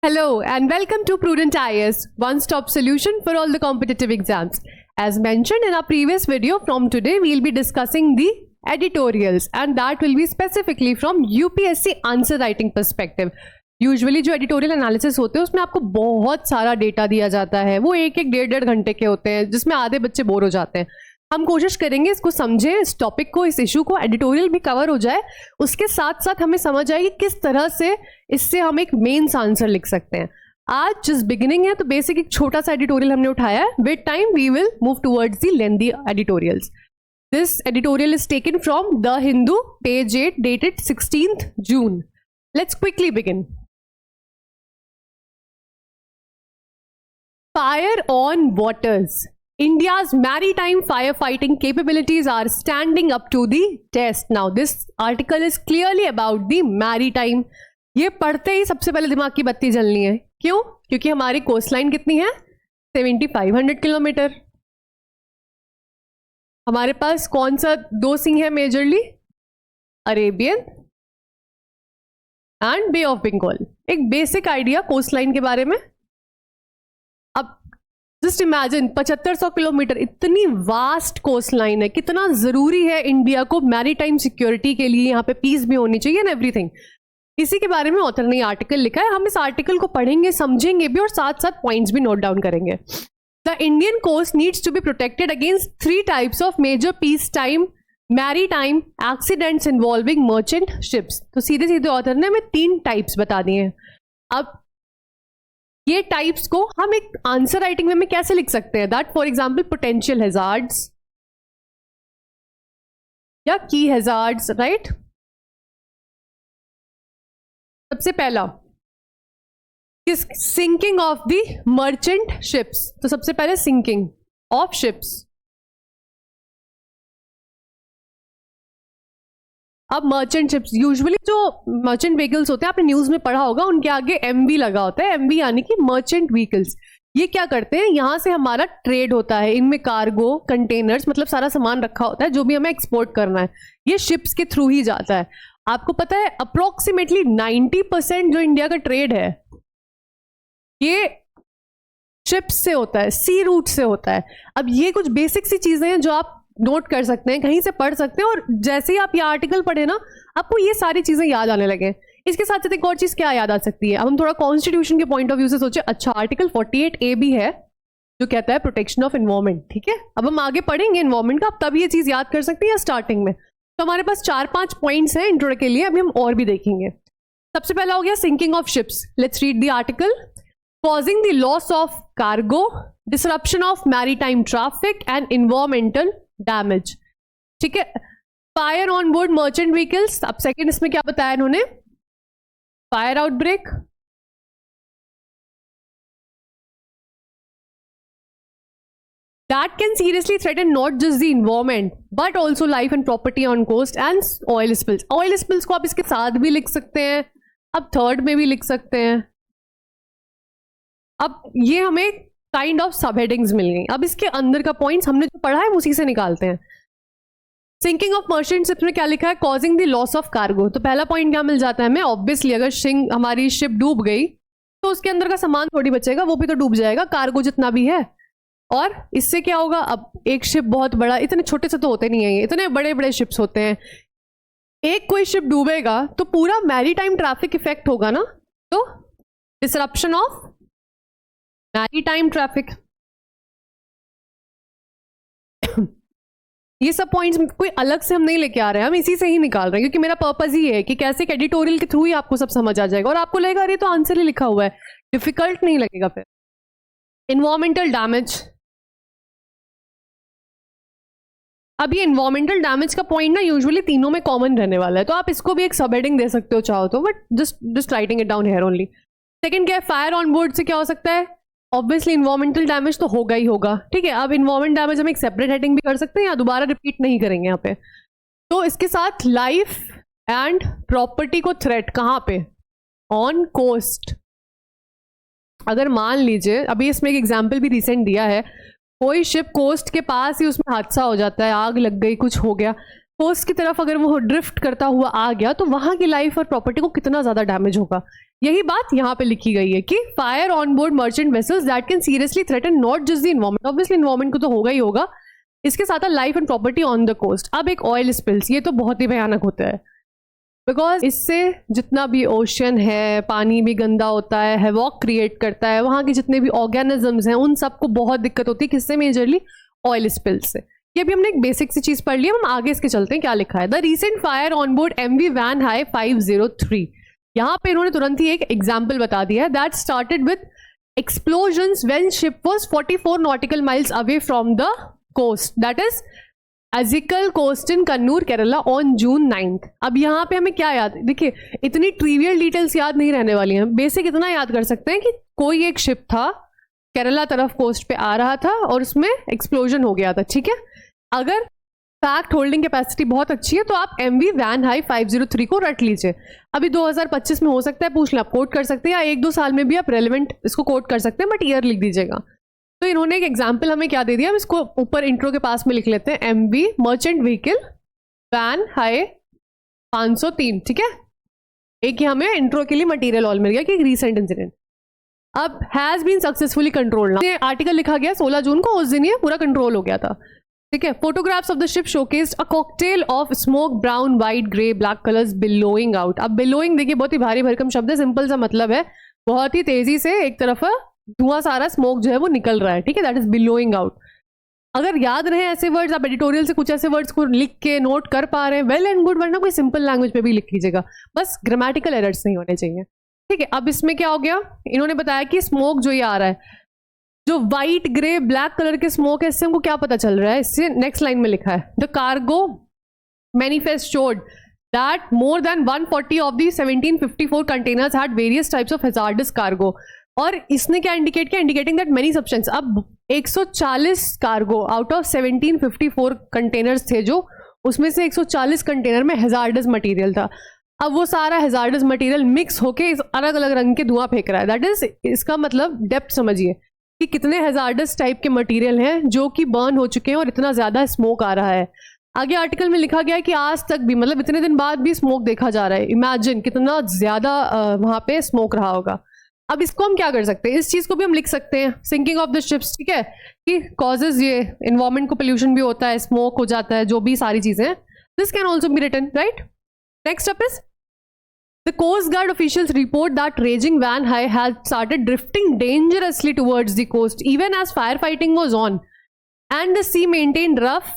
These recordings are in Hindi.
Hello and welcome to Prudent IAS, one-stop solution for all the competitive exams. As mentioned in our previous video, from today we'll be discussing the editorials and that will be specifically from UPSC answer writing perspective. Usually जो एडिटोरियल एनालिसिस होते हैं उसमें आपको बहुत सारा डेटा दिया जाता है, वो एक डेढ़ घंटे के होते हैं जिसमें आधे बच्चे बोर हो जाते हैं. हम कोशिश करेंगे इसको समझें, इस टॉपिक को, इस इशू को, एडिटोरियल भी कवर हो जाए, उसके साथ साथ हमें समझ आए कि किस तरह से इससे हम एक मेंस आंसर लिख सकते हैं. आज जिस बिगिनिंग है तो बेसिक एक छोटा सा एडिटोरियल हमने उठाया है. With time we will move towards the lengthy editorials. This editorial is taken from the Hindu, page 8, dated 16th June. Let's quickly begin. Fire on waters. India's maritime firefighting capabilities are standing up to the test. Now, this article is clearly about the maritime. ये पढ़ते ही सबसे पहले दिमाग की बत्ती जलनी है. क्यों? क्योंकि हमारी कोस्टलाइन कितनी है? 7500 किलोमीटर. हमारे पास कौन सा दो सी है majorly? Arabian and Bay of Bengal. एक बेसिक आइडिया कोस्टलाइन के बारे में. अब जस्ट इमेजिन 7500 किलोमीटर, इतनी वास्ट कोस्ट लाइन है. कितना जरूरी है इंडिया को मैरीटाइम सिक्योरिटी के लिए, यहाँ पे पीस भी होनी चाहिए ना, एवरीथिंग. इसी के बारे में ऑथर ने आर्टिकल लिखा है. हम इस आर्टिकल को पढ़ेंगे, समझेंगे भी और साथ साथ पॉइंट्स भी नोट डाउन करेंगे. The Indian coast needs to be protected against 3 types of major peace time maritime accidents involving merchant ships. तो सीधे सीधे ऑथर ने हमें 3 टाइप्स बता दिए हैं. अब ये टाइप्स को हम एक आंसर राइटिंग में कैसे लिख सकते हैं? That for example potential hazards या की हैजार्ड्स, राइट. सबसे पहला sinking of the merchant ships. तो सबसे पहले सिंकिंग ऑफ शिप्स. अब मर्चेंट शिप्स, यूजुअली जो मर्चेंट व्हीकल्स होते हैं, आपने न्यूज में पढ़ा होगा, उनके आगे एमवी लगा होता है. एमवी यानी कि मर्चेंट व्हीकल्स. ये क्या करते हैं? यहां से हमारा ट्रेड होता है, इनमें कार्गो, कंटेनर्स, मतलब सारा सामान रखा होता है जो भी हमें एक्सपोर्ट करना है. ये शिप्स के थ्रू ही जाता है. आपको पता है अप्रोक्सीमेटली 90% जो इंडिया का ट्रेड है ये शिप्स से होता है, सी रूट से होता है. अब ये कुछ बेसिक सी चीजें हैं जो आप नोट कर सकते हैं, कहीं से पढ़ सकते हैं, और जैसे ही आप ये आर्टिकल पढ़े ना, आपको ये सारी चीजें याद आने लगे. इसके साथ साथ एक और चीज क्या याद आ सकती है? अब हम थोड़ा कॉन्स्टिट्यूशन के पॉइंट ऑफ व्यू से सोचे. अच्छा, आर्टिकल 48A भी है जो कहता है प्रोटेक्शन ऑफ एनवायरमेंट. ठीक है, अब हम आगे पढ़ेंगे एनवायरमेंट का, अब तब ये चीज याद कर सकते हैं या स्टार्टिंग में. तो हमारे पास 4-5 पॉइंट्स हैं इंट्रो के लिए, अभी हम और भी देखेंगे. सबसे पहला हो गया sinking of ships. Let's read the article. Causing the loss of cargo, disruption of maritime traffic and environmental damage. ठीक है. Fire on board merchant vehicles. अब सेकंड इसमें क्या बताया इन्होंने? Fire outbreak, that can seriously threaten not just the environment but also life and property on coast and oil spills. Oil spills को आप इसके साथ भी लिख सकते हैं, अब थर्ड में भी लिख सकते हैं. अब ये हमें काइंड ऑफ सब हेडिंग्स मिल गई. अब इसके अंदर का पॉइंट्स हमने जो पढ़ा है उसी से निकालते हैं. सिंकिंग ऑफ मर्चेंट शिप्स में क्या लिखा है? Causing the loss of cargo. तो पहला पॉइंट क्या मिल जाता है हमें? ऑब्वियसली अगर हमारी शिप डूब गई तो उसके अंदर का सामान थोड़ी बचेगा, वो भी तो डूब जाएगा, कार्गो जितना भी है. और इससे क्या होगा? अब एक शिप बहुत बड़ा, इतने छोटे से तो होते नहीं है, इतने बड़े बड़े शिप्स होते हैं. एक कोई शिप डूबेगा तो पूरा मैरीटाइम ट्रैफिक इफेक्ट होगा ना. तो डिसरप्शन ऑफ मैरीटाइम ट्रैफिक. ये सब पॉइंट्स कोई अलग से हम नहीं लेके आ रहे हैं, हम इसी से ही निकाल रहे हैं, क्योंकि मेरा पर्पज ही है कि कैसे एडिटोरियल के थ्रू ही आपको सब समझ आ जाएगा और आपको लगेगा अरे तो आंसर ही लिखा हुआ है, डिफिकल्ट नहीं लगेगा. फिर एनवायरमेंटल डैमेज. अब ये एनवायरमेंटल डैमेज का पॉइंट ना यूजुअली तीनों में कॉमन रहने वाला है, तो आप इसको भी एक सब हेडिंग दे सकते हो चाहो तो, but just writing it down here only. Second क्या है? फायर ऑन बोर्ड से क्या हो सकता है? ऑब्वियसली इन्वायरमेंटल डैमेज तो होगा ही होगा. ठीक है, अब इन्वायरमेंट डैमेज हम एक सेपरेट हेडिंग भी कर सकते हैं या दोबारा रिपीट नहीं करेंगे यहाँ पे. तो इसके साथ लाइफ एंड प्रॉपर्टी को थ्रेट कहाँ पे? On coast. अगर मान लीजिए, अभी इसमें एक एग्जाम्पल भी रिसेंट दिया है, कोई शिप कोस्ट के पास ही उसमें हादसा हो जाता है, आग लग गई, कुछ हो गया, कोस्ट की तरफ अगर वो ड्रिफ्ट करता हुआ आ गया तो वहां की लाइफ और प्रॉपर्टी को कितना ज्यादा डैमेज होगा। यही बात यहाँ पे लिखी गई है कि fire on board merchant vessels that can seriously threaten not just the environment, obviously environment को तो होगा ही होगा, इसके साथ life and property on the coast. अब एक ऑयल स्पिल्स, ये तो बहुत ही भयानक होता है बिकॉज इससे जितना भी ओशन है, पानी भी गंदा होता है, हैवॉक क्रिएट करता है, वहाँ के जितने भी ऑर्गेनिजम्स हैं उन सबको बहुत दिक्कत होती है। किससे? मेजरली ऑयल स्पिल्स से। ये अभी हमने एक बेसिक सी चीज पढ़ ली है, हम आगे इसके चलते हैं क्या लिखा है। The recent fire on board MV Van Hai 503, यहाँ पे इन्होंने तुरंत ही एक एग्जाम्पल बता दिया है। That started with explosions when ship was 44 nautical miles away from the coast, that is Azhikal coast in Kannur Kerala on June 9th। अब यहाँ पे हमें क्या याद, देखिए इतनी ट्रिवियल डिटेल्स याद नहीं रहने वाली हैं, बेसिक इतना याद कर सकते हैं कि कोई एक शिप था, केरला तरफ कोस्ट पे आ रहा था और उसमें एक्सप्लोजन हो गया था। ठीक है, अगर फैक्ट होल्डिंग कैपेसिटी बहुत अच्छी है तो आप MV Van Hai 503 को रट लीजिए। अभी 2025 में हो सकता है पूछ लें, आप कोट कर सकते हैं, या 1-2 साल में भी आप रेलिवेंट इसको कोट कर सकते हैं, बट ईयर लिख दीजिएगा। तो इन्होंने एक एग्जाम्पल हमें क्या दे दिया, हम इसको ऊपर इंट्रो के पास में लिख लेते हैं, MV merchant vehicle Van Hai 503। ठीक है, एक ही हमें इंट्रो के लिए मटेरियल ऑल मिल गया कि एक रीसेंट इंसिडेंट अब has been successfully controlled. Article लिखा गया 16 जून को, उस दिन ये पूरा कंट्रोल हो गया था। ठीक है, photographs of the ship showcased a cocktail of smoke, brown, white, grey, black colours billowing out. अब बिलोइंग देखिए बहुत ही भारी भरकम शब्द है, सिंपल सा मतलब है बहुत ही तेजी से एक तरफ धुआं, सारा स्मोक जो है वो निकल रहा है। ठीक है, दैट इज बिलोइंग आउट। अगर याद रहे ऐसे वर्ड्स, आप एडिटोरियल से कुछ ऐसे वर्ड्स को लिख के नोट कर पा रहे हैं, वेल एंड गुड, वरना कोई सिंपल लैंग्वेज में भी लिख लीजिएगा, बस ग्रामेटिकल एरर्स नहीं होने चाहिए। ठीक है, अब इसमें क्या हो गया, इन्होंने बताया कि स्मोक जो ये आ रहा है, जो व्हाइट, ग्रे, ब्लैक कलर के स्मोक है, इससे हमको क्या पता चल रहा है, इससे नेक्स्ट लाइन में लिखा है the cargo manifest showed that more than 140 of the 1754 containers had various types of hazards cargo. और इसने क्या इंडिकेट किया, इंडिकेटिंग दैट मेनी सब्सटेंस। अब 140 कार्गो आउट ऑफ 1754 कंटेनर्स थे, जो उसमें से 140 कंटेनर में हैजार्डस मटेरियल था। अब वो सारा हैजार्डस मटेरियल मिक्स होके इस अलग अलग रंग के धुआं फेंक रहा है। दैट इज, इसका मतलब डेप्थ समझिए कि कितने हैजार्डस टाइप के मटेरियल हैं जो कि बर्न हो चुके हैं और इतना ज्यादा स्मोक आ रहा है। आगे आर्टिकल में लिखा गया है कि आज तक भी, मतलब इतने दिन बाद भी स्मोक देखा जा रहा है। इमेजिन कितना ज्यादा वहां पे स्मोक रहा होगा। अब इसको हम क्या कर सकते हैं, इस चीज को भी हम लिख सकते हैं, सिंकिंग ऑफ द शिप्स। ठीक है, कि कॉजेज, ये इन्वायरमेंट को पोल्यूशन भी होता है, स्मोक हो जाता है, जो भी सारी चीजें हैं, this can also be written, right. Next up is the Coast Guard officials report that raging Van Hai had started drifting dangerously towards the coast even as firefighting was on and the sea maintained rough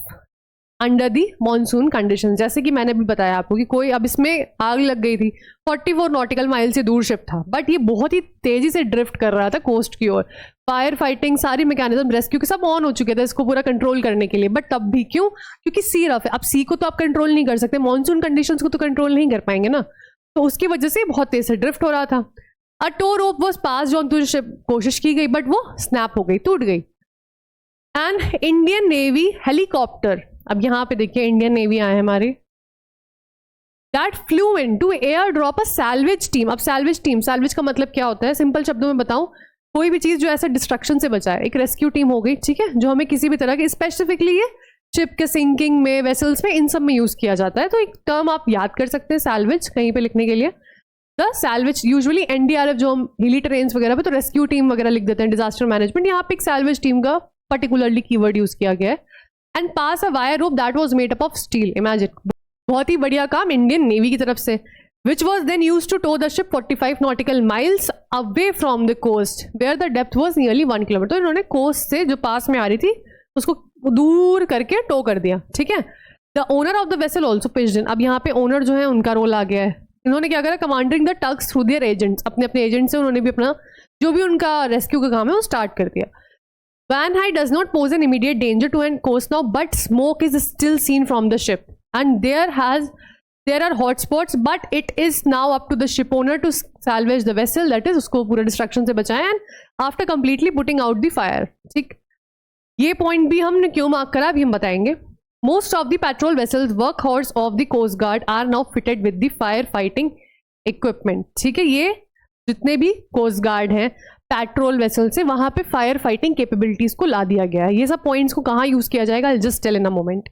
under the monsoon conditions। जैसे कि मैंने भी बताया आपको कि कोई, अब इसमें आग लग गई थी, 44 नॉटिकल माइल से दूर शिप था, बट ये बहुत ही तेजी से ड्रिफ्ट कर रहा था कोस्ट की ओर। फायर फाइटिंग, सारी मैकेनिज्म, रेस्क्यू के सब ऑन हो चुके थे इसको पूरा कंट्रोल करने के लिए, बट तब भी क्यों, क्योंकि सी रफ है। अब सी को तो आप कंट्रोल नहीं कर सकते, मॉनसून कंडीशंस को तो कंट्रोल नहीं कर पाएंगे ना, तो उसकी वजह से बहुत तेज से ड्रिफ्ट हो रहा था। A tow rope was passed on to the ship, कोशिश की गई बट वो स्नैप हो गई, टूट गई। एंड इंडियन नेवी हेलीकॉप्टर, अब यहां पे देखिए इंडियन नेवी आए हमारे, that flew in to air drop a salvage team. अब सैल्वेज टीम, सैल्वेज का मतलब क्या होता है, सिंपल शब्दों में बताऊं, कोई भी चीज जो ऐसे डिस्ट्रक्शन से बचाए। एक रेस्क्यू टीम हो गई, ठीक है, जो हमें किसी भी तरह के, स्पेसिफिकली ये शिप के सिंकिंग में, वेसल्स में, इन सब में यूज किया जाता है। तो एक टर्म आप याद कर सकते हैं सैल्वेज, कहीं पे लिखने के लिए द सैल्वेज। यूजुअली NDRF जो हम हिली ट्रेन्स वगैरह पे तो रेस्क्यू टीम वगैरह लिख देते हैं, डिजास्टर मैनेजमेंट, यहाँ पे एक सैल्वेज टीम का पर्टिकुलरली कीवर्ड यूज किया गया है। And pass a wire rope that was made up of steel. Imagine, बहुत ही बढ़िया काम इंडियन नेवी की तरफ से, which was then used to tow the ship 45 nautical miles away from the coast where the depth was nearly 1 kilometer। तो इन्होंने कोस्ट से जो पास में आ रही थी उसको दूर करके टो कर दिया। ठीक है, the owner of the vessel also pitched इन। अब यहाँ पे ओनर जो है उनका रोल आ गया है। इन्होंने क्या करा, commanding the tugs through their agents, अपने अपने एजेंट से उन्होंने भी अपना जो भी उनका रेस्क्यू का काम है वो स्टार्ट कर दिया। Van Hai does not pose an immediate danger to an coast now, but smoke is still seen from the ship, and there are hot spots, but it is now up to the ship owner to salvage the vessel, that is उसको पूरे डिस्ट्रक्शन से बचाएं, and after completely putting out the fire। ठीक, ये पॉइंट भी हमने क्यों मार्क करा अभी हम बताएंगे। Most of the patrol vessels, workhorse of the Coast Guard, are now fitted with the fire fighting equipment। ठीक है, ये जितने भी कोस्ट गार्ड हैं पेट्रोल वेसल से, वहां पे फायर फाइटिंग कैपेबिलिटीज को ला दिया गया है। ये सब पॉइंट्स को कहाँ यूज किया जाएगा, I'll just tell in a moment।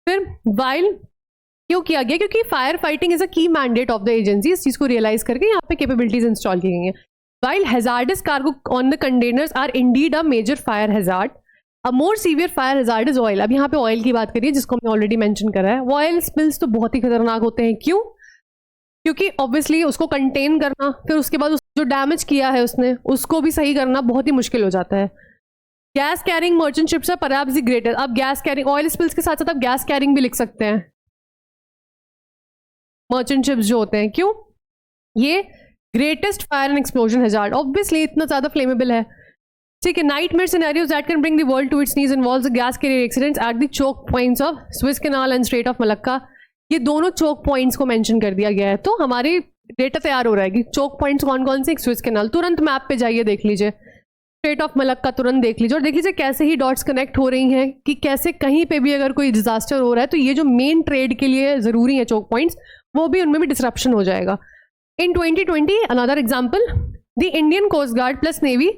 फिर वाइल क्यों किया गया, क्योंकि फायर फाइटिंग इज अ की मैंडेट ऑफ द एजेंसी, इस चीज को रियलाइज करके यहाँ पे कैपेबिलिटीज इंस्टॉल की गई हैं. While hazardous cargo on the containers are indeed a major fire hazard, a more severe fire hazard is oil. अब यहाँ पे ऑयल की बात करिए जिसको हमने ऑलरेडी मेंशन करा है. ऑयल स्पिल्स तो बहुत ही खतरनाक होते हैं. क्यों? क्योंकि ऑब्वियसली उसको कंटेन करना, फिर उसके बाद जो डैमेज किया है उसने उसको भी सही करना बहुत ही मुश्किल हो जाता है. Gas carrying merchant ships are perhaps the greatest. अब गैस कैरिंग, ऑयल स्पिल्स के साथ साथ आप गैस कैरिंग भी लिख सकते हैं मर्चेंट शिप्स जो होते हैं. क्यों? ये greatest fire and explosion hazard, obviously इतना ज्यादा फ्लेमेबल है. ठीक है. Nightmare scenarios that can bring the world to its knees involves the gas carrier accidents at the choke points of Suez Canal and Strait of Malacca. ये दोनों चोक पॉइंट्स को मेंशन कर दिया गया है. तो हमारी डेटा तैयार हो रहा है कि चोक पॉइंट्स कौन कौन से. स्विस कैनाल तुरंत मैप पे जाइए देख लीजिए, स्ट्रेट ऑफ मलक्का तुरंत देख लीजिए, और देख लीजिए कैसे ही डॉट्स कनेक्ट हो रही हैं कि कैसे कहीं पे भी अगर कोई डिजास्टर हो रहा है तो ये जो मेन ट्रेड के लिए जरूरी है चोक पॉइंट्स, वो भी उनमें भी डिसरप्शन हो जाएगा. In 2020 another example, the Indian coast guard plus navy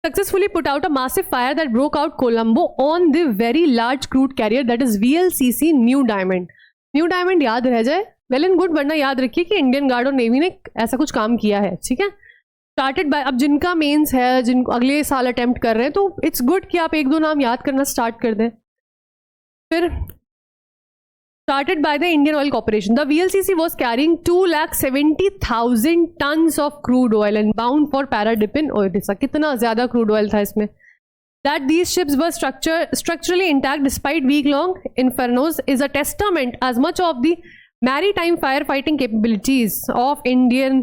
successfully put out a massive fire that broke out Colombo on the very large crude carrier that is VLCC New Diamond. New Diamond याद रह जाए, वेल एंड गुड, वरना याद रखिए कि इंडियन गार्ड और नेवी ने ऐसा कुछ काम किया है. ठीक है. स्टार्टेड बाय, अब जिनका मेंस है, जिनको अगले साल अटेम्प्ट कर रहे हैं, तो इट्स गुड कि आप एक दो नाम याद करना स्टार्ट कर दें. फिर started by the Indian Oil Corporation. The VLCC was carrying 270,000 tons of crude oil and bound for Paradip in Odisha. कितना ज़्यादा crude oil था इसमें. That these ships were structurally intact despite week-long infernos is a testament as much of the maritime firefighting capabilities of India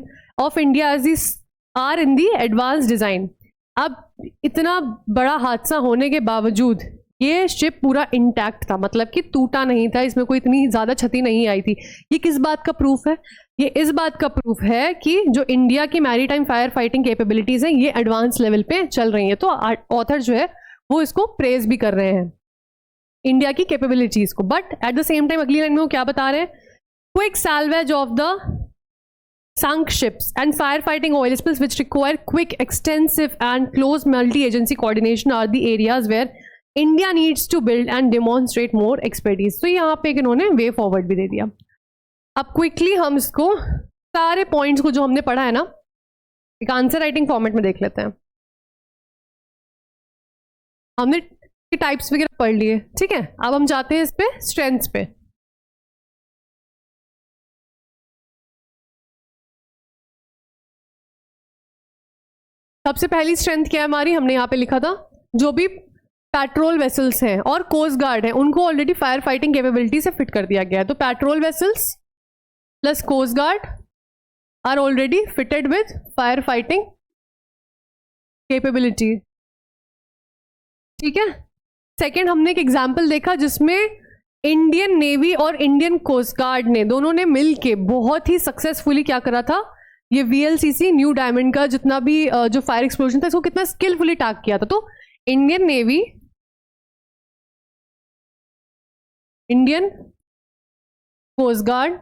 as these are in the advanced design. अब इतना बड़ा हादसा होने के बावजूद ये शिप पूरा इंटैक्ट था, मतलब कि टूटा नहीं था, इसमें कोई इतनी ज़्यादा क्षति नहीं आई थी. ये किस बात का प्रूफ है? ये इस बात का प्रूफ है कि जो इंडिया की मैरीटाइम फायर फाइटिंग कैपेबिलिटीज़ हैं ये एडवांस लेवल पे चल रही हैं. तो ऑथर जो है वो इसको प्रेज भी कर रहे हैं इंडिया की कैपेबिलिटीज़ को. But at the same time अगली लाइन में वो क्या बता रहे हैं? Quick salvage of the sunk ships and firefighting oil spills which require quick, extensive and close multi-agency coordination are the areas where India needs to build and demonstrate more expertise. तो यहाँ पे इन्होंने वे फॉरवर्ड भी दे दिया. अब क्विकली हम इसको सारे पॉइंट्स को जो हमने पढ़ा है ना एक आंसर राइटिंग फॉर्मेट में देख लेते हैं. हमने टाइप्स वगैरह पढ़ लिए. ठीक है. अब हम जाते हैं इस पे स्ट्रेंथ्स पे. सबसे पहली स्ट्रेंथ क्या है हमारी? हमने यहाँ पे लिखा था जो भी पेट्रोल वेसल्स हैं और कोस्ट गार्ड हैं उनको ऑलरेडी फायर फाइटिंग कैपेबिलिटी से फिट कर दिया गया है. तो patrol vessels plus coast guard are already fitted with fire fighting capability. ठीक है. सेकेंड, हमने एक एग्जाम्पल देखा जिसमें इंडियन नेवी और इंडियन कोस्ट गार्ड ने दोनों ने मिल के बहुत ही सक्सेसफुली क्या करा था, ये VLCC न्यू डायमंड का जितना भी जो फायर एक्सप्लोजन था इसको कितना स्किलफुली टैग किया था. तो Indian navy, Indian coast guard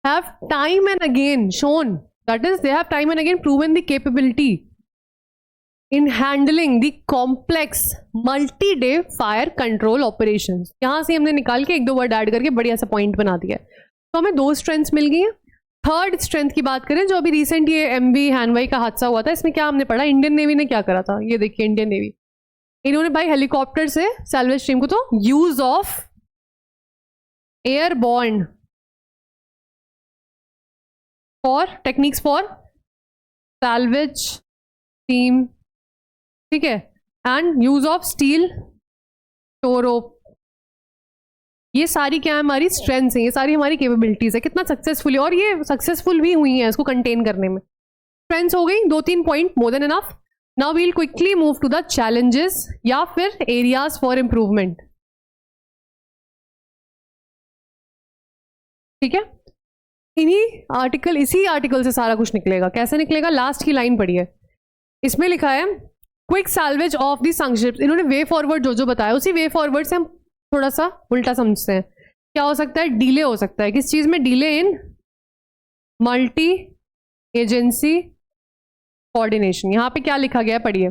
have time and again shown, that is they have time and again proven the capability in handling the complex multi-day fire control operations. यहां से हमने निकाल के एक दो वर्ड ऐड करके बढ़िया सा पॉइंट बना दिया. तो हमें दो स्ट्रेंथ्स मिल गई हैं. थर्ड स्ट्रेंथ की बात करें, जो अभी रिसेंट ये MV हैनवाई का हादसा हुआ था, इसमें क्या हमने पढ़ा? इंडियन नेवी ने क्या करा था, ये देखिए. इंडियन नेवी इन्होंने भाई हेलीकॉप्टर से सैल्वेज टीम को तो use of airborne for techniques for salvage team, ठीक है, एंड यूज ऑफ स्टील टोरोप. ये सारी क्या है हमारी स्ट्रेंथ्स हैं, ये सारी हमारी कैपेबिलिटीज है. कितना सक्सेसफुली, और ये सक्सेसफुल भी हुई हैं इसको कंटेन करने में. स्ट्रेंथ्स हो गई, 2-3 point, more than enough. Now we'll quickly move to the challenges या फिर एरियाज फॉर इंप्रूवमेंट. ठीक है. इसी आर्टिकल से सारा कुछ निकलेगा. कैसे निकलेगा? लास्ट की लाइन पढ़िए. इसमें लिखा है quick salvage of the sunk ships. इन्होंने वे फॉरवर्ड जो बताया उसी वे फॉरवर्ड से हम थोड़ा सा उल्टा समझते हैं. क्या हो सकता है? डिले हो सकता है. किस चीज में? Delay in multi agency coordination. यहां पे क्या लिखा गया है पढ़िए.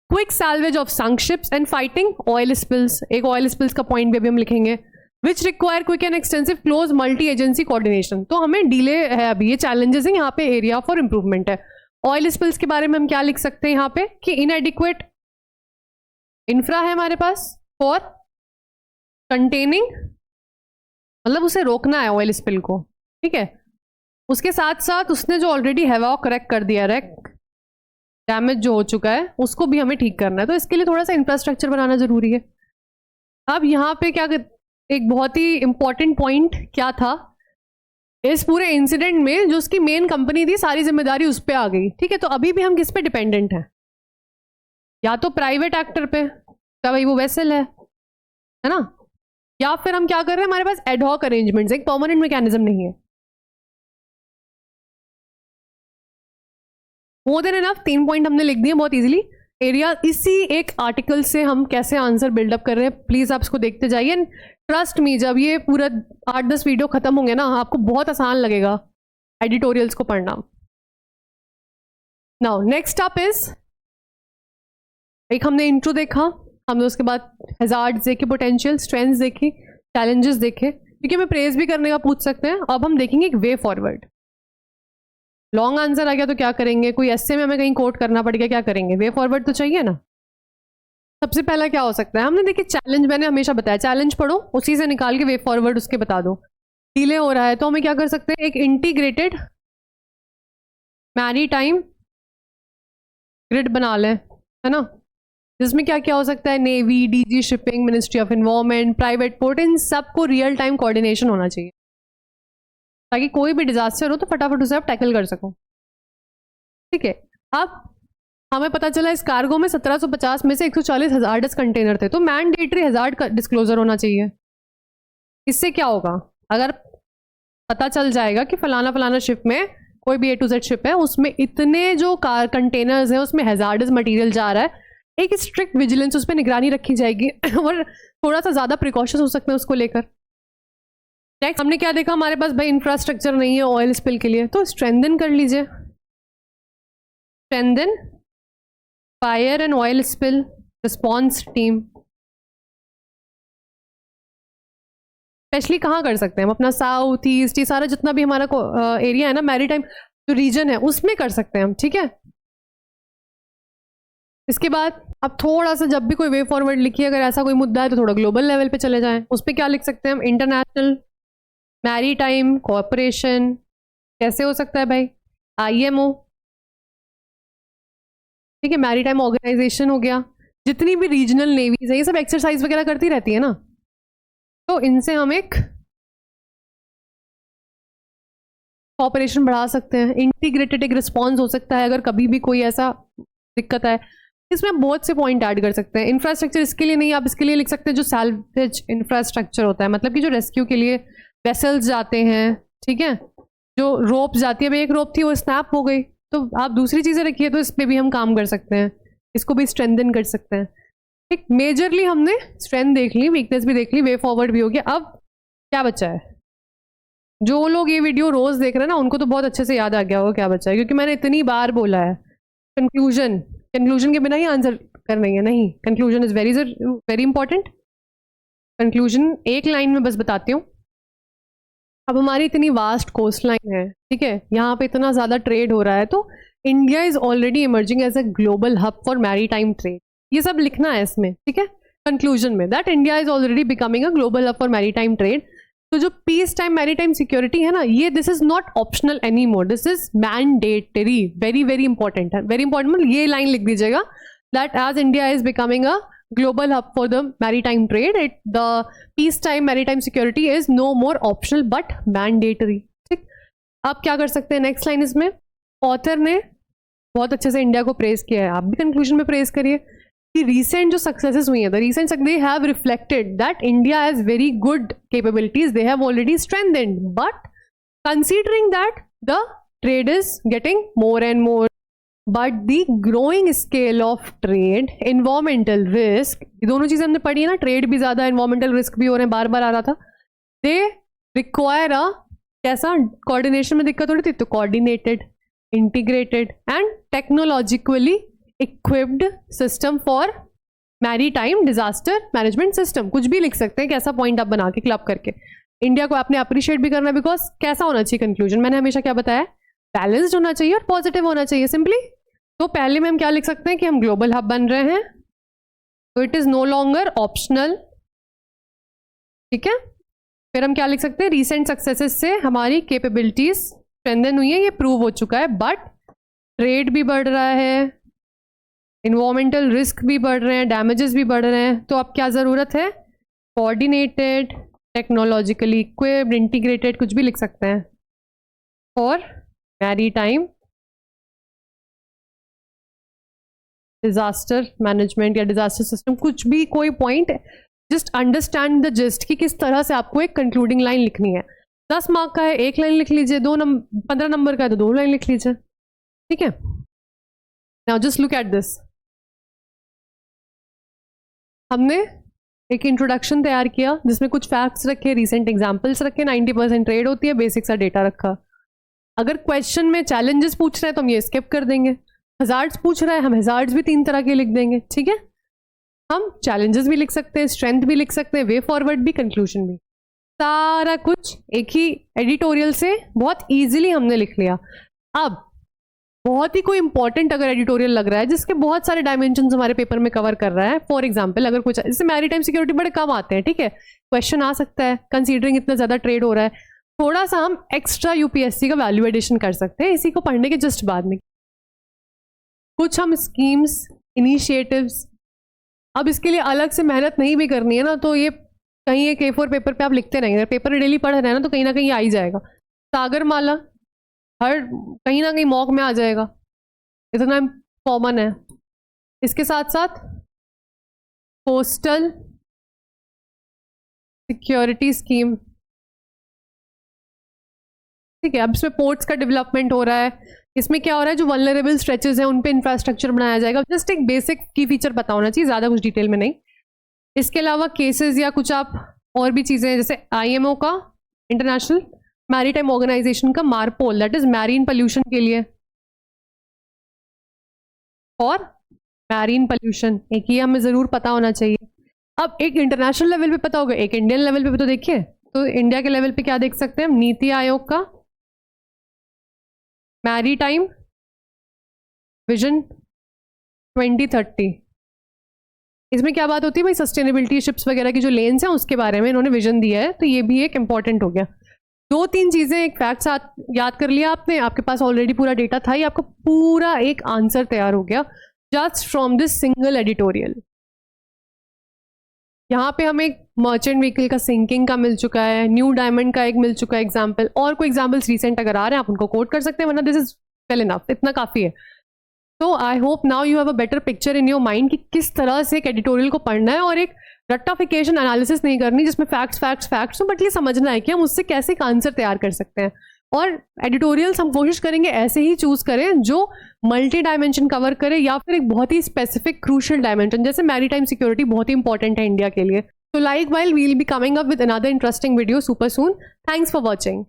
Quick salvage of sunk ships and fighting oil spills, एक ऑयल स्पिल्स का पॉइंट भी अभी हम लिखेंगे, which require quick and extensive close multi agency coordination. तो हमें डिले है अभी, ये चैलेंजेस हैं, यहाँ पे एरिया फॉर इंप्रूवमेंट है। ऑयल स्पिल्स के बारे में हम क्या लिख सकते हैं यहाँ पे कि इनएडिक्वेट इंफ्रा है हमारे पास फॉर कंटेनिंग, मतलब उसे रोकना है ऑयल स्पिल को, ठीक है। उसके साथ साथ उसने जो ऑलरेडी हैवा करेक्ट कर दिया है, डैमेज जो हो चुका है उसको भी हमें ठीक करना है, तो इसके लिए थोड़ा सा इंफ्रास्ट्रक्चर बनाना जरूरी है। अब यहाँ पे क्या एक बहुत ही इंपॉर्टेंट पॉइंट क्या था इस पूरे इंसिडेंट में, जो उसकी मेन कंपनी थी सारी जिम्मेदारी उस पर आ गई, ठीक है। तो अभी भी हम किस पे डिपेंडेंट हैं, या तो प्राइवेट एक्टर पे, क्या भाई वो वेसल है ना, या फिर हम क्या कर रहे हैं, हमारे पास एडहॉक अरेंजमेंट्स, एक परमानेंट मैकेनिज्म नहीं है। मोर देन इनफ, 3 पॉइंट हमने लिख दिए बहुत इजीली। एरिया इसी एक आर्टिकल से हम कैसे आंसर बिल्डअप कर रहे हैं, प्लीज आप इसको देखते जाइए एंड ट्रस्ट मी, जब ये पूरा 8-10 वीडियो खत्म होंगे ना, आपको बहुत आसान लगेगा एडिटोरियल्स को पढ़ना। नाउ नेक्स्ट अप इज, एक हमने इंट्रो देखा, हमने उसके बाद हैजार्ड्स देखे, पोटेंशियल स्ट्रेंथ्स देखी, चैलेंजेस देखे, क्योंकि हमें प्रेज भी करने का पूछ सकते हैं। अब हम देखेंगे एक वे फॉरवर्ड। लॉन्ग आंसर आ गया तो क्या करेंगे, कोई ऐसे में हमें कहीं कोट करना पड़ गया, क्या करेंगे, वे फॉरवर्ड तो चाहिए ना। सबसे पहला क्या हो सकता है, हमने देखिए चैलेंज, मैंने हमेशा बताया चैलेंज पढ़ो, उसी से निकाल के वे फॉरवर्ड उसके बता दो। डिले हो रहा है तो हमें क्या कर सकते हैं, एक इंटीग्रेटेड मैरीटाइम ग्रिड बना लें, है ना, जिसमें क्या क्या हो सकता है, navy, DG shipping, ministry of environment, private port, इन सबको रियल टाइम कोऑर्डिनेशन होना चाहिए, ताकि कोई भी डिजास्टर हो तो फटाफट उसे आप टैकल कर सको, ठीक है। अब हमें पता चला इस कार्गो में 1750 में से 140 हजार्डस कंटेनर थे, तो मैंडेटरी हजार्ड का डिस्क्लोजर होना चाहिए। इससे क्या होगा, अगर पता चल जाएगा कि फलाना फलाना शिप में, कोई भी A to Z शिप है, उसमें इतने जो कंटेनर्स हैं उसमें हजार्डस मटेरियल जा रहा है, एक स्ट्रिक्ट विजिलेंस, उस पर निगरानी रखी जाएगी और थोड़ा सा ज़्यादा प्रिकॉशंस हो सकते हैं उसको लेकर। नेक्स्ट हमने क्या देखा, हमारे पास भाई इंफ्रास्ट्रक्चर नहीं है ऑयल स्पिल के लिए, तो स्ट्रेंथन कर लीजिए, strengthen fire and oil spill response team. Specially कहाँ कर सकते हैं हम, अपना साउथ ईस्ट, ये सारा जितना भी हमारा एरिया है ना, मैरीटाइम जो रीजन है उसमें कर सकते हैं हम, ठीक है। इसके बाद अब थोड़ा सा, जब भी कोई वे फॉरवर्ड लिखिए, अगर ऐसा कोई मुद्दा है तो थोड़ा ग्लोबल लेवल पे चले जाएं, उस पर क्या लिख सकते हैं हम, इंटरनेशनल मैरीटाइम कोऑपरेशन, कैसे हो सकता है भाई, IMO, ठीक है, मैरीटाइम ऑर्गेनाइजेशन हो गया। जितनी भी रीजनल नेवीज है ये सब एक्सरसाइज वगैरह करती रहती है ना, तो इनसे हम एक कोऑपरेशन बढ़ा सकते हैं। इंटीग्रेटेड एक रिस्पॉन्स हो सकता है अगर कभी भी कोई ऐसा दिक्कत है, इसमें बहुत से पॉइंट ऐड कर सकते हैं। इंफ्रास्ट्रक्चर इसके लिए नहीं, आप इसके लिए लिख सकते हैं जो सैल्वेज इंफ्रास्ट्रक्चर होता है, मतलब कि जो रेस्क्यू के लिए वेसल्स जाते हैं, ठीक है, जो रोप जाती है, भाई एक रोप थी वो स्नैप हो गई, तो आप दूसरी चीज़ें रखिए, तो इस पर भी हम काम कर सकते हैं, इसको भी स्ट्रेंथन कर सकते हैं, ठीक। मेजरली हमने स्ट्रेंथ देख ली, वीकनेस भी देख ली, वे फॉरवर्ड भी हो गया। अब क्या बचा है, जो लोग ये वीडियो रोज देख रहे हैं ना, उनको तो बहुत अच्छे से याद आ गया होगा क्या बचा है, क्योंकि मैंने इतनी बार बोला है कंक्लूजन, कंक्लूजन के बिना ही आंसर करना है, नहीं, conclusion is very very important. Conclusion एक लाइन में बस बताती हूँ। अब हमारी इतनी वास्ट कोस्ट लाइन है, ठीक है, यहाँ पे इतना ज़्यादा ट्रेड हो रहा है, तो India is already emerging as a global hub for maritime trade, ये सब लिखना है इसमें, ठीक है, कंक्लूजन में, that India is already becoming a global hub for maritime trade. तो जो पीस टाइम मैरीटाइम सिक्योरिटी है ना, ये this is not optional any more, this is mandatory, very very important है, वेरी इंपॉर्टेंट, मतलब ये लाइन लिख दीजिएगा, that as India is becoming a global hub for the maritime trade, the peacetime maritime security is no more optional but mandatory, ठीक। आप क्या कर सकते हैं, नेक्स्ट लाइन इसमें ऑथर ने बहुत अच्छे से इंडिया को प्रेज किया है, आप भी कंक्लूजन में प्रेज करिए कि रिसेंट जो सक्सेसेस हुई हैं, the recent they have reflected that India has very good capabilities, they have already strengthened, but considering that the trade is getting more and more, but the growing scale of trade, environmental risk, ये दोनों चीज़ें हमने पढ़ी है ना, ट्रेड भी ज़्यादा, इन्वायरमेंटल रिस्क भी हो रहे हैं, बार बार आ रहा था, दे रिक्वायर अ कैसा, कोऑर्डिनेशन में दिक्कत हो रही थी, तो coordinated, integrated and technologically equipped system for maritime disaster management system, कुछ भी लिख सकते हैं, कैसा पॉइंट आप बना के क्लब करके। इंडिया को आपने अप्रिशिएट भी करना है, बिकॉज कैसा होना चाहिए कंक्लूजन, मैंने हमेशा क्या बताया, बैलेंस्ड होना चाहिए और पॉजिटिव होना चाहिए सिंपली। तो पहले में हम क्या लिख सकते हैं कि हम ग्लोबल हब बन रहे हैं, तो it is no longer optional, ठीक है। फिर हम क्या लिख सकते हैं, रीसेंट सक्सेसेस से हमारी कैपेबिलिटीज स्ट्रेंथन हुई है, ये प्रूव हो चुका है, बट ट्रेड भी बढ़ रहा है, इन्वायरमेंटल रिस्क भी बढ़ रहे हैं, डैमेजेस भी बढ़ रहे हैं। तो अब क्या ज़रूरत है, कोऑर्डिनेटेड, टेक्नोलॉजिकली इक्विप्ड, इंटीग्रेटेड, कुछ भी लिख सकते हैं, और मैरीटाइम डिजास्टर मैनेजमेंट या डिजास्टर सिस्टम, कुछ भी, कोई point, just understand the gist कि किस तरह से आपको एक कंक्लूडिंग लाइन लिखनी है। 10 मार्क का है 1 लाइन लिख लीजिए, 15 नंबर का है तो 2 लाइन लिख लीजिए, ठीक है। Now just look at this, हमने एक इंट्रोडक्शन तैयार किया जिसमें कुछ फैक्ट्स रखे, रीसेंट एग्जांपल्स रखे, 90% ट्रेड होती है, बेसिक सा डेटा रखा। अगर क्वेश्चन में चैलेंजेस पूछ रहे हैं तो हम ये स्किप कर देंगे, हजार्ड्स पूछ रहा है हम हजार्ड्स भी 3 तरह के लिख देंगे, ठीक है। हम चैलेंजेस भी लिख सकते हैं, स्ट्रेंथ भी लिख सकते हैं, वे फॉरवर्ड भी, कंक्लूजन भी, सारा कुछ एक ही एडिटोरियल से बहुत ईजिली हमने लिख लिया। अब बहुत ही कोई इंपॉर्टेंट अगर एडिटोरियल लग रहा है जिसके बहुत सारे डायमेंशंस हमारे पेपर में कवर कर रहा है, फॉर एग्जांपल अगर कुछ, जैसे मैरीटाइम सिक्योरिटी बड़े कम आते हैं, ठीक है, क्वेश्चन आ सकता है कंसीडरिंग इतना ज़्यादा ट्रेड हो रहा है, थोड़ा सा हम एक्स्ट्रा यूपीएससी का वैल्यू एडिशन कर सकते हैं इसी को पढ़ने के जस्ट बाद में। कुछ हम स्कीम्स, इनिशिएटिव्स, अब इसके लिए अलग से मेहनत नहीं भी करनी है ना, तो ये कहीं एक A4 पेपर पे आप लिखते रहेंगे, पेपर डेली पढ़ रहे हैं ना, तो कहीं ना कहीं आ ही जाएगा। सागरमाला हर कहीं ना कहीं मॉक में आ जाएगा, इतना कॉमन है। इसके साथ साथ कोस्टल सिक्योरिटी स्कीम, ठीक है। अब इसमें पोर्ट्स का डेवलपमेंट हो रहा है, इसमें क्या हो रहा है, जो वल्नरेबल स्ट्रेचेस हैं उन पे इंफ्रास्ट्रक्चर बनाया जाएगा, जस्ट एक बेसिक की फीचर पता होना चाहिए, ज़्यादा कुछ डिटेल में नहीं। इसके अलावा केसेस या कुछ आप और भी चीज़ें, जैसे IMO का, इंटरनेशनल मैरीटाइम ऑर्गेनाइजेशन का मारपोल, दैट इज मैरीन पोल्यूशन के लिए, और मैरीन पोल्यूशन एक ही हमें ज़रूर पता होना चाहिए। अब एक इंटरनेशनल लेवल पे पता होगा, एक इंडियन लेवल पे भी तो देखिए, तो इंडिया के लेवल पे क्या देख सकते हैं हम, नीति आयोग का मैरीटाइम विजन 2030, इसमें क्या बात होती है भाई, सस्टेनेबिलिटी शिप्स वगैरह की जो लेन्स हैं उसके बारे में इन्होंने विजन दिया है, तो ये भी एक इंपॉर्टेंट हो गया। 2-3 चीज़ें, एक फैक्ट साथ याद कर लिया आपने, आपके पास ऑलरेडी पूरा डेटा था, ये आपको पूरा एक आंसर तैयार हो गया just from this single editorial. यहाँ पे हमें मर्चेंट व्हीकल का सिंकिंग का मिल चुका है, न्यू डायमंड का एक मिल चुका है एग्जाम्पल, और कोई एग्जाम्पल्स रिसेंट अगर आ रहे हैं आप उनको कोट कर सकते हैं, वरना दिस इज वेल इनफ, इतना काफ़ी है। तो I hope now you have a better picture in your mind कि किस तरह से एक एडिटोरियल को पढ़ना है, और एक रट्टाफिकेशन एनालिसिस नहीं करनी जिसमें फैक्ट्स हो, बट ये समझना है कि हम उससे कैसे एक आंसर तैयार कर सकते हैं। और एडिटोरियल्स हम कोशिश करेंगे ऐसे ही चूज करें जो मल्टी डायमेंशन कवर करे, या फिर एक बहुत ही स्पेसिफिक क्रूशियल डायमेंशन, जैसे मैरीटाइम सिक्योरिटी बहुत ही इंपॉर्टेंट है इंडिया के लिए। So likewise, we'll be coming up with another interesting video super soon. Thanks for watching.